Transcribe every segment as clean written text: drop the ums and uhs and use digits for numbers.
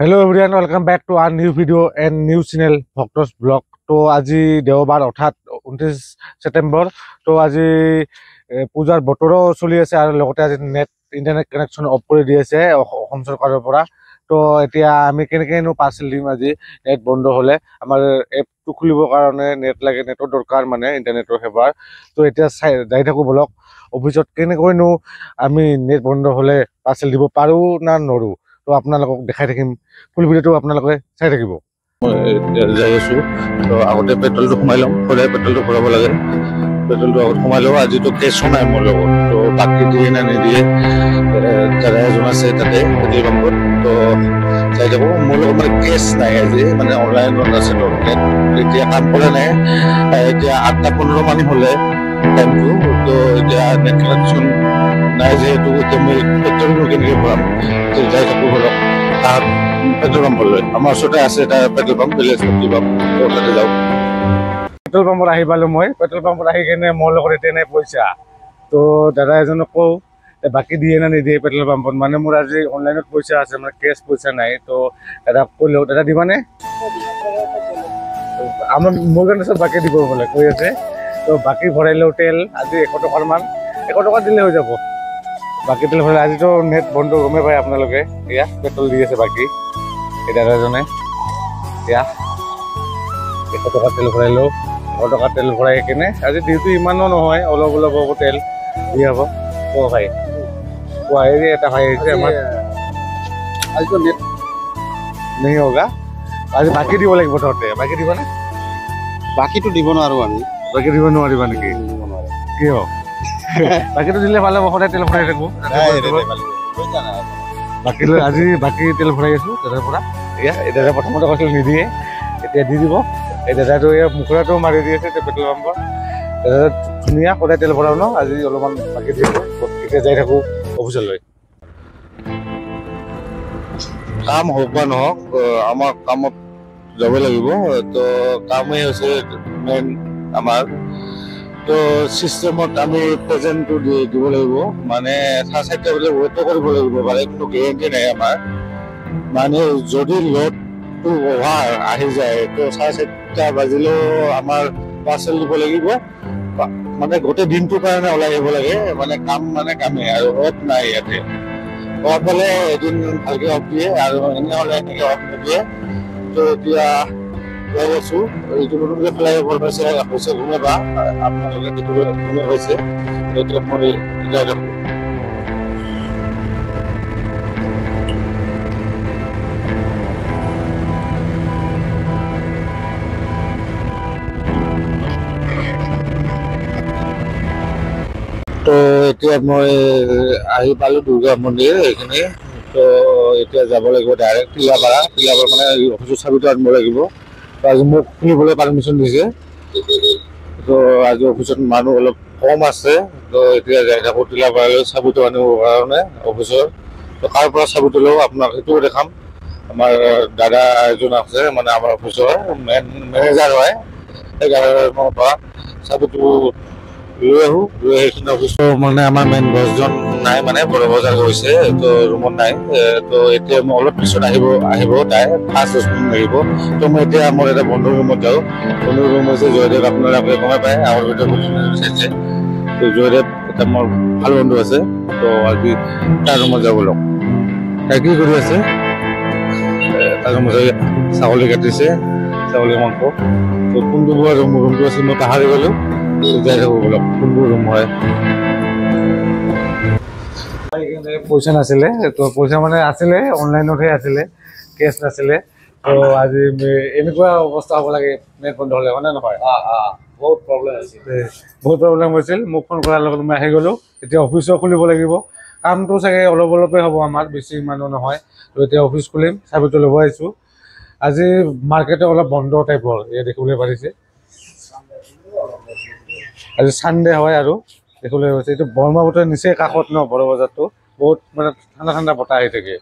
Hello everyone, welcome back to our new video and new channel Bhaktos Vlog. तो আজি দেওবাৰ অৰ্থাৎ 29 ছেপ্টেম্বৰ তো আজি পূজাৰ বতৰো চলি আছে আৰু লগতে আজি ইন্টাৰনেট কানেকশ্যন অফ কৰি দি আছে অসম চৰকাৰৰ পৰা। তো এতিয়া আমি কেনেকেনো পাৰ্চেল দিম আজি নেট বন্ধ হলে আমাৰ এপটো খুলিবৰ কাৰণে নেট লাগে, নেটৰ দৰকাৰ মানে ইন্টাৰনেটৰ সেৱাৰ। তো এতিয়া যাই থাকো বলক অফিচত কেনেকৈনো আমি নেট বন্ধ হলে পাৰ্চেল দিব পাৰো না নৰো। তো আপোনালোকক দেখাই থাকিম, ফুল ভিডিঅ'টো আপোনালোকে চাই থাকিব। যাই আছো তো আগতে পেট্ৰলটো সোমাই ল'ম, সদায় পেট্ৰলটো ভৰাব লাগে। পেট্ৰলটো আগত সোমাই লওঁ। আজিতো কেছ নাই মোৰ লগত, তো বাকী দিয়ে না নিদিয়ে দাদা এজন আছে তাতে পেট্ৰল পাম্পত, তো চাই থাকোঁ। মোৰ লগত মানে কেছ নাই আজি, মানে অনলাইনত আছে তো নেট এতিয়া কাম কৰা নাই। এতিয়া 8:15 মান হ'লে টাইমটো, তো এতিয়া নেট কানেকশ্যন নাই যিহেতু এতিয়া মই পেট্ৰলটো কেনেকৈ ভৰাম। যাই থাকোঁ ধৰক পেট্ৰল পাম্পলৈ। আমাৰ ওচৰতে আছে এটা petrol pump, village petrol pump, তাতে যাওঁ। পেট্ৰল পাম্পত আহি পালোঁ মই। পেট্ৰল পাম্পত আহি কেনে মোৰ লগত এতিয়া নাই পইচা, তো দাদা এজনক কওঁ বাকী দিয়ে না নিদিয়ে পেট্ৰল পাম্পত। মানে মোৰ আজি অনলাইনত পইচা আছে, মানে কেছ পইচা নাই। তো দাদাক ক'লেও দাদা দিবানে? আমাৰ মোৰ কাৰণে চব বাকী দিব বোলে কৈ আছে। তো বাকী ভৰাইলেও তেল আজি 100 টকাৰ মান, 100 টকা দিলে হৈ যাব। বাকী তেল ভৰালে আজিতো নেট বন্ধ গমেই পায় আপোনালোকে। এয়া পেট্ৰল দি আছে বাকী এই দাদাজনে। এতিয়া 100 টকা তেল ভৰাইলেও, 100 টকা তেল ভৰাই কেনে আজি ডিউটি ইমানো নহয়, অলপ অলপ হ'ব তেল দি হ'ব। কোৱা ভাই, কোৱা এই এটা ভাই আহিছে আমাৰ। আজিতো নেট নেই হোগা, আজি বাকী দিব লাগিব তহঁতে। বাকী দিবানে? বাকীটো দিব নোৱাৰো আমি। বাকী দিব নোৱাৰিবা নেকি? কিয়? বাকীটো দিলে ভাল হ'ব, সদায় তেল ভৰাই থাকোঁ। বাকী লৈ আজি বাকী তেল ভৰাই আছোঁ দাদাৰ পৰা। এয়া এই দাদা প্ৰথমতে কৈছিল নিদিয়ে, এতিয়া দি দিব। এই দাদাটো এই মুখৰাটো মাৰি দি আছে পেট্ৰল পাম্পৰ। দাদা ধুনীয়া, সদায় তেল ভৰাও ন, আজি অলপমান বাকী দি এতিয়া যাই থাকোঁ অফিচলৈ। কাম হওক বা নহওক, আমাৰ কামত যাব লাগিব। তো কামেই হৈছে মেইন আমাৰ। তো চিষ্টেমত আমি প্ৰেজেণ্টটো দিব লাগিব, মানে 4-4টা বজাত ৱেইটো কৰিব লাগিব। মানে কোনো গেৰেণ্টি নাই আমাৰ। মানে যদি লোডটো অভাৰ আহি যায় তো 4:30 বাজিলেও আমাৰ পাৰ্চেল দিব লাগিব। মানে গোটেই দিনটোৰ কাৰণে ওলাই আহিব লাগে। মানে কাম মানে কামেই, আৰু অফ নাই ইয়াতে। অফ হ'লে এদিন ভালকৈ অফ দিয়ে, আৰু এনেহ'লে এনেকৈ অফ নিদিয়ে। তো এতিয়া গৈ আছোঁ। এইটো নতুনকৈ ফ্লাইঅভাৰ হৈছে ঘুমেবা, আপোনালোকে যিটো ঘুমে হৈছে এতিয়া মই যাই থাকোঁ। তো এতিয়া মই আহি পালোঁ দুৰ্গা মন্দিৰ এইখিনি। তো এতিয়া যাব লাগিব ডাইৰেক্ট টিলাপাৰা। টিলাপাৰা মানে অফিচৰ চাবিটো আনিব লাগিব। তো আজি মোক খুলিবলৈ পাৰ্মিশ্যন দিছে। তো আজি অফিচত মানুহ অলপ কম আছে। তো এতিয়া যাই থাকোঁ টিলাপাৰালৈ চাবিটো আনিবৰ কাৰণে অফিচৰ। তো কাৰ পৰা চাবিটো লওঁ আপোনাক সেইটোও দেখাম। আমাৰ দাদা এজন আছে, মানে আমাৰ অফিচৰ মেনেজাৰ হয়। সেই দাদাজনৰ পৰা চাবিটো লৈ আহোঁ। লৈ সেইখিনি অফিচৰ মানে আমাৰ মেইন বছজন নাই, মানে বড় বজাৰ গৈছে, তো ৰুমত নাই। তো এতিয়া মই অলপ পিছত আহিব তাই 5-10 মিনিট লাগিব। তো মই এতিয়া মোৰ এটা বন্ধুৰ ৰুমত যাওঁ। বন্ধুৰ ৰুম হৈছে জয়দেৱ, আপোনালোকে গমে পায়, আগৰ ভিডিঅ' চাইছে। তো জয়দেৱ এটা মোৰ ভাল বন্ধু আছে। তো আজি তাৰ ৰুমত যাব লওক। তাই কি কৰি আছে? তাৰ ৰুমত ছাগলী কাটিছে, ছাগলী মাংস। তো কোনটো ৰুমটো আছিল মই পাহৰি গ'লোঁ। যাই থাকোঁ বলক, কোনবোৰ ৰুম হয়। পইচা নাছিলে, তো পইচা মানে আছিলে অনলাইনতহে আছিলে, কেছ নাছিলে। তো আজি এনেকুৱা অৱস্থা হ'ব লাগে নেট বন্ধ হ'লে, হয় নে নহয়? বহুত প্ৰব্লেম আছিল, বহুত প্ৰব্লেম হৈছিল। মোক ফোন কৰাৰ লগত মই আহি গ'লোঁ। এতিয়া অফিচো খুলিব লাগিব। কামটো চাগে অলপ অলপে হ'ব আমাৰ, বেছি ইমানো নহয়। তো এতিয়া অফিচ খুলিম, চাবিটো ল'ব আহিছোঁ। আজি মাৰ্কেটো অলপ বন্ধ টাইপৰ, এয়া দেখিবলৈ পাৰিছে। আজি চানডে হয় আৰু দেখিবলৈ পাইছে। এইটো ব্ৰহ্মপুত্ৰৰ নিচেই কাষত ন বড় বজাৰটো, বহুত মানে ঠাণ্ডা ঠাণ্ডা বতাহ আহি থাকে।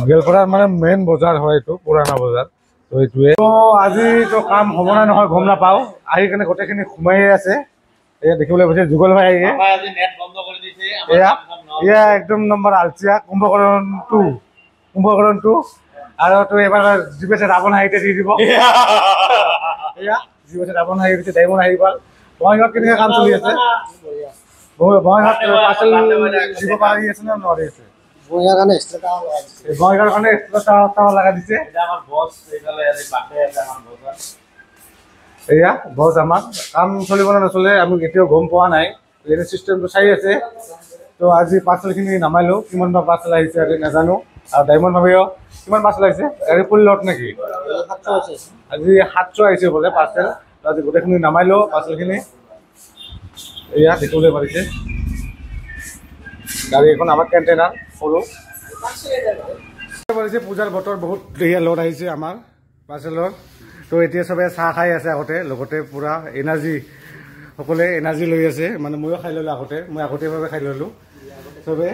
গোৱালপাৰাৰ মানে মেইন বজাৰ হয় এইটো, পুৰণা বজাৰ। তো এইটোৱে। তো আজিতো কাম হ'ব নে নহয় গম নাপাওঁ। আহি কেনে গোটেইখিনি সোমাইয়ে আছে। এয়া দেখিবলৈ পাইছে যুগল ভাই আহি এয়া একদম নম্বৰ আলচিয়া কুম্ভকৰণ 2 কুম্ভকৰণটো আৰু তো এবাৰ জিপেছে ৰাৱণ হাঁহিতে দি দিব এয়া জিপেছে ৰাৱণ হাঁহি দিছে ডায়মণ্ড হাঁহি গ'ল বঙাইগাঁৱত কেনেকৈ কাম চলি আছে বঙাইগাঁৱত পাৰ্চেল দিব পাৰি আছে নে নোৱাৰি আছে বঙাইগাঁৱৰ কাৰণে এক্সট্ৰা লগাই দিছে এয়া বছ আমাৰ কাম চলিব নে নচলে আমি এতিয়াও গম পোৱা নাই এনে চিষ্টেমটো চাই আছে তো আজি পাৰ্চেলখিনি নামাইলো কিমান বা পাৰ্চেল আহিছে আজি নাজানো আৰু ডায়মণ্ড ভাবিও কিমান পাৰ্চেল আহিছে গাড়ী ফুল লট নেকি আজি 700 আহিছে বোলে পাৰ্চেল আজি গোটেইখিনি নামাইলো পাৰ্চেলখিনি এয়া দেখিবলৈ পাৰিছে গাড়ী এখন আমাৰ কণ্টেইনাৰ সৰু পাৰিছে পূজাৰ বতৰ বহুত এয়া লট আহিছে আমাৰ পাৰ্চেলৰ তো এতিয়া চবে চাহ খাই আছে আগতে লগতে পুৰা এনাৰ্জি সকলোৱে এনাৰ্জি লৈ আছে মানে ময়ো খাই ল'লোঁ মই আগতীয়াভাৱে খাই ল'লোঁ চবে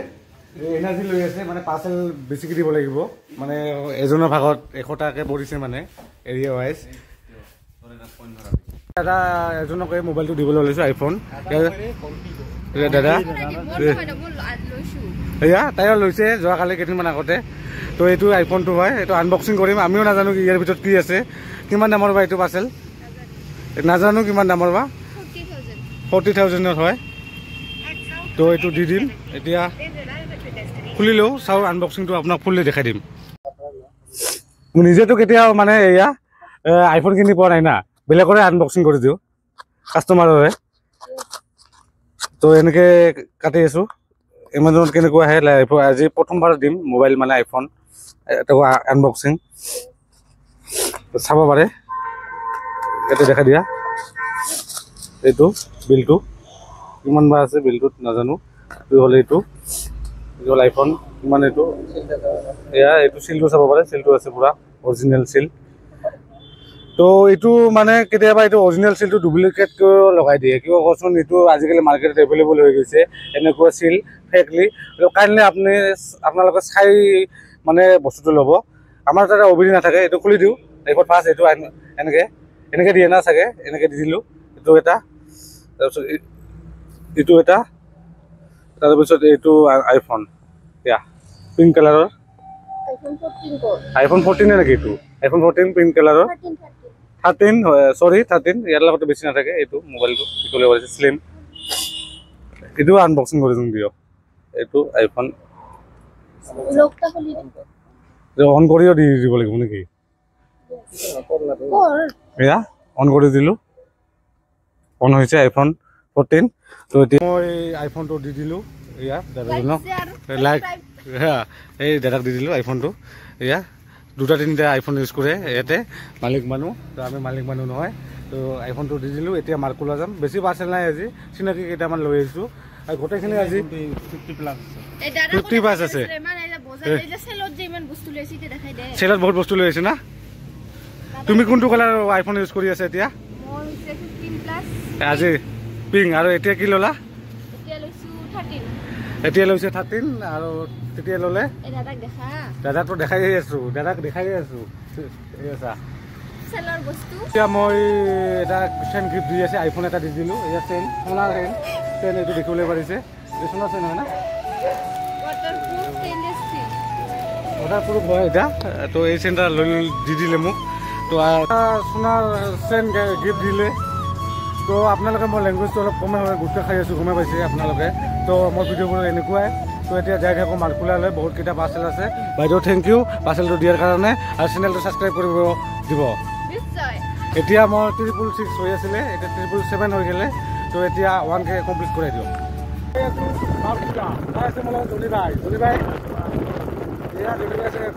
এনাৰ্জি লৈ আছে মানে পাৰ্চেল বেছিকৈ দিব লাগিব মানে এজনৰ ভাগত 100 টকাকৈ পৰিছে মানে এৰিয়া ৱাইজ দাদা এজনকে মোবাইলটো দিবলৈ লৈছোঁ আইফোন দাদা এয়া তাইও লৈছে যোৱাকালি কেইদিনমান আগতে তো এইটো আইফোনটো হয় এইটো আনবক্সিং কৰিম আমিও নাজানো ইয়াৰ ভিতৰত কি আছে কিমান দামৰ বা এইটো পাৰ্চেল নাজানো কিমান দামৰ বা 40,000 হয় তো এইটো দি দিম এতিয়া খুলিলেও চাওঁ আনবক্সিংটো আপোনাক ফুলি দেখাই দিম নিজেতো কেতিয়াও মানে এয়া আইফোন কিনি পোৱা নাই না বেলেগৰে আনবক্সিং কৰি দিওঁ কাষ্টমাৰৰে তো এনেকৈ কাটি আছোঁ এমাজনত কেনেকুৱা আহে আজি প্ৰথমবাৰ দিম মোবাইল মানে আইফোন এটা আনবক্সিং চাব পাৰে ইয়াতে দেখা দিয়া এইটো বিলটো কিমান বা আছে বিলটোত নাজানো এইটো হ'লে এইটো হ'ল আইফোন কিমান এইটো এয়া এইটো চিলটো চাব পাৰে চিলটো আছে পুৰা অৰিজিনেল চিল তো এইটো মানে কেতিয়াবা এইটো অৰিজিনেল চিলটো ডুপ্লিকেটকৈ লগাই দিয়ে কিয় কচোন এইটো আজিকালি মাৰ্কেটত এভেইলেবল হৈ গৈছে এনেকুৱা চিল ফেকলি কাইণ্ডলি আপোনালোকে চাই মানে বস্তুটো ল'ব আমাৰ তাতে অভিধি নাথাকে এইটো খুলি দিওঁ এইখন ফাৰ্ষ্ট এইটো এনেকৈ দিয়ে না চাগে এনেকৈ দি দিলোঁ এইটো এটা তাৰপিছত এইটো এটা তাৰপিছত এইটো আইফোন এয়া পিংক কালাৰৰ আইফোন 14 নেকি এইটো আইফোন 14 পিংক কালাৰৰ 13 ইয়াৰ লগতে বেছি নাথাকে এইটো মোবাইলটো দেখিবলৈ পাৰিছে স্লিম এইটো আনবক্সিং কৰি দিম দিয়ক এইটো আইফোন অন কৰিও দি দিব লাগিব নেকি এয়া অন কৰি দিলোঁ অন হৈছে আইফোন 14 তো এতিয়া মই আইফোনটো দি দিলোঁ এয়া দাদাজনক লাইক এই দাদাক দি দিলোঁ আইফোনটো এয়া 2-3টা আইফোন ইউজ কৰে ইয়াতে মালিক মানুহ তো আমি মালিক মানুহ নহয় তো আইফোনটো দি দিলোঁ এতিয়া মাৰ্কুলা যাম বেছি পাৰ্চেল নাই আজি চিনাকি কেইটামান লৈ আহিছোঁ আৰু গোটেইখিনি আজি 50+ আছে চেলত বহুত বস্তু লৈ আহিছে না তুমি কোনটো কালাৰ আইফোন ইউজ কৰি আছা এতিয়া আজি পিংক আৰু এতিয়া কি ল'লা এতিয়া লৈছে 13 আৰু তেতিয়া ল'লে দাদাকতো দেখাই আছোঁ এতিয়া মই এটা চেন গিফ্ট দি আছে আইফোন এটা দি দিলোঁ এয়া চেন সোণাৰ চেন এইটো দেখিবলৈ পাৰিছে এই সোণাৰ চেন হয় না ৱাটাৰপ্ৰুফ হয় এতিয়া তো এই চেনটা লৈ দি দিলে মোক তো সোণাৰ চেন গিফ্ট দিলে তো আপোনালোকে মই লেংগুৱেজটো অলপ কমে গুৰুত্ব খাই আছোঁ গমে পাইছে আপোনালোকে তো মোৰ ভিডিঅ'বোৰ এনেকুৱাই তো এতিয়া যাই থাকোঁ মাৰ্কুলালৈ বহুতকেইটা পাৰ্চেল আছে বাইদেউ থেংক ইউ পাৰ্চেলটো দিয়াৰ কাৰণে আৰু চেনেলটো ছাবস্ক্ৰাইব কৰিব দিব এতিয়া মই 666 হৈ আছিলে এতিয়া 777 হৈ গ'লে তো এতিয়া 1K কমপ্লিট কৰাই দিওঁ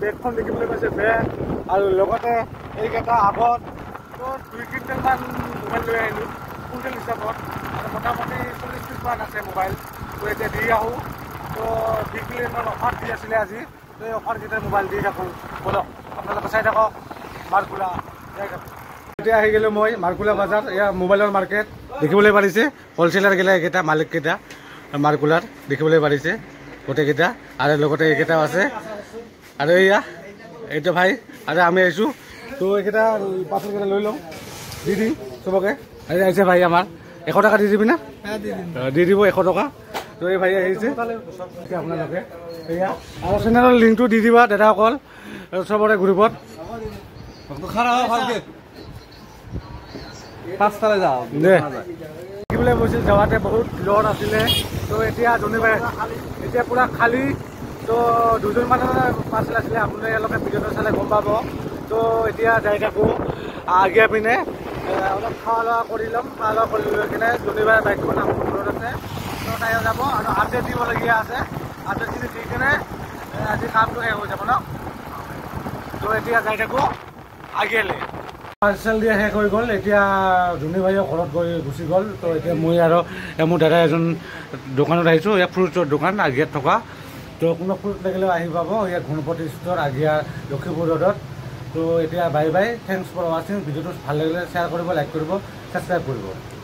বেগখন দেখিবলৈ পাইছে বেগ আৰু লগতে এইকেইটা আগত তো 2 কুইণ্টেলমান মোবাইল লৈ আহিলোঁ কুইণ্টেল হিচাপত আৰু মোটামুটি 40 পিছমান আছে মোবাইল তো এতিয়া দি আহোঁ তো বিক্ৰী অফাৰ দি আছিলে আজি তো এই অফাৰকেইটা মোবাইল দি থাকোঁ বলক আপোনালোকে চাই থাকক মাৰ্কুলা যাই থাকোঁ এতিয়া আহি গ'লোঁ মই মাৰ্কুলা বজাৰ এয়া মোবাইলৰ মাৰ্কেট দেখিবলৈ পাৰিছে হ'লচেলাৰকেইটা এইকেইটা মালিককেইটা মাৰ্কুলাৰ দেখিবলৈ পাৰিছে গোটেইকেইটা আৰু লগতে এইকেইটাও আছে আৰু এয়া এইটো ভাই আৰু আমি আহিছোঁ তো এইকেইটা পাৰ্চেলকেইটা লৈ লওঁ দি দিম চবকে আজি আহিছে ভাই আমাৰ 100 টকা দি দিবি না দি দিব 100 টকা তো এই ভাই আহিছে আপোনালোকে এয়া আৰু চেনেলৰ লিংকটো দি দিবা দাদাসকল চবৰে গ্ৰুপত দে দেখিবলৈ গৈছিল যাওঁতে বহুত ভিৰত আছিলে তো এতিয়া ধনীবাই এতিয়া পুৰা খালী তো দুজনমান পাৰ্চেল আছিলে আপোনালোকে ভিডিঅ'টো চালে গম পাব তো এতিয়া যাই থাকোঁ আগে পিনে অলপ খোৱা লোৱা কৰি ল'ম খোৱা লোৱা কৰি লৈ কিনে ধনীবাই বাইকখন আমাৰ ঘৰত আছে তো তাই যাব আৰু আপডেট দিবলগীয়া আছে আপডেটখিনি দি কিনে আজি কামটো শেষ হৈ যাব ন তো এতিয়া যাই থাকোঁ আগেলৈ পাৰ্চেল দিয়া শেষ হৈ গ'ল এতিয়া ধনী ভাইও ঘৰত গৈ গুচি গ'ল তো এতিয়া মই আৰু মোৰ দাদা এজন দোকানত আহিছোঁ ইয়াত ফ্ৰুটছৰ দোকান আগিয়াত থকা তো কোনো ফ্ৰুট লাগিলেও আহি পাব ইয়াত গণপতি ষ্ট'ৰ আগিয়া লখিমপুৰ ৰোডত তো এতিয়া বাই বাই থেংকছ ফৰ ৱাচিং ভিডিঅ'টো ভাল লাগিলে শ্বেয়াৰ কৰিব লাইক কৰিব ছাবস্ক্ৰাইব কৰিব